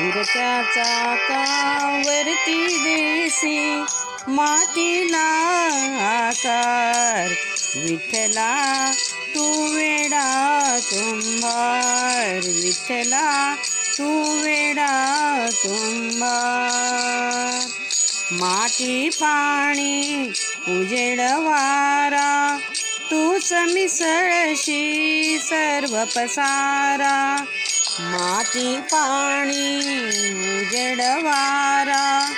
फिरत्या चाकावरती देसी मातीला आकार. विठ्ठला तू वेडा कुंभार, विठ्ठला तू वेडा कुंभार. माती पाणी उजेड वारा तूच मिसळशी सर्व पसारा. माती पाणी उजेड वारा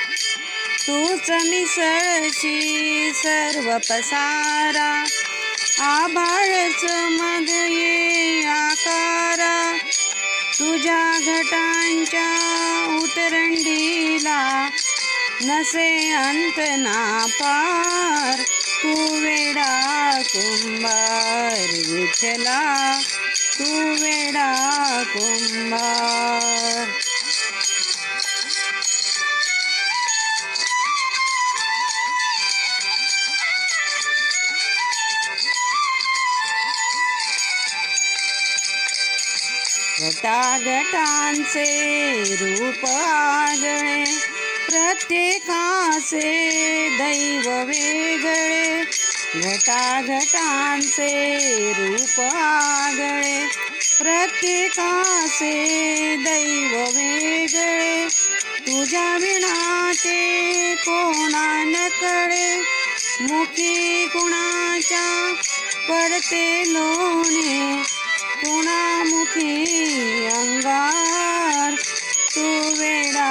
तूच मिसळशी सर्व पसारा. आभाळच मध्ये आकारा तुझ्या घटांच्या उतरंडीला नसे अंत ना पार. तू वेडा कुंभार, विठ्ठला तू वेडा कुंभार. घटाघटांचे रूप आगळे प्रत्येकाचे दैव वेगळे. घटाघटांचे रूप आगळे प्रत्येकाचे दैव वेगळे. तुझ्या विना ते कोणा न कळे, मुखी कुणाच्या पडते लोणे, कुणामुखी अंगार. तू वेडा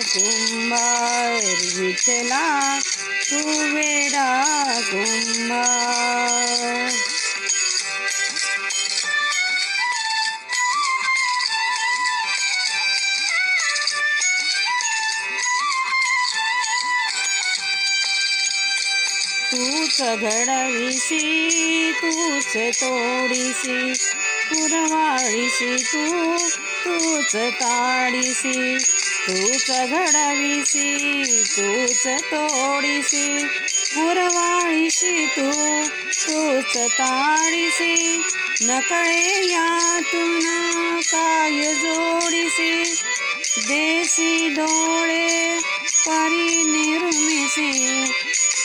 कुंभार, विठ्ठला तू वेडा कुंभार. तूच घडविसी तूच तोडीसी, पुरवाळीसी तूच ताडीसी. तूच घडविसी तूच तोडीसी, पुरवाळीसी तूच ताडीसी. नकळे यातून काय जोडीसी, देसी डोळे परी निर्मिसी,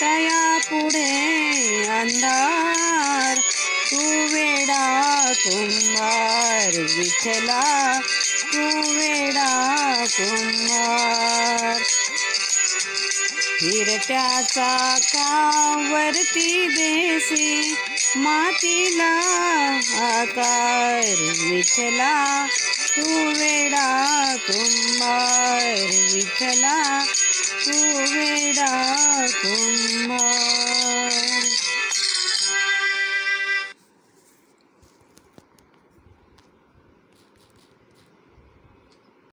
तया पुढे अंधार. तू वेडा कुंभार, विठ्ठला तू वेडा कुंभार. फिरत्या चाकावरती देसी मातीला आकार. विठ्ठला तू वेडा कुंभार, विठ्ठला तू वेडा कुंभार.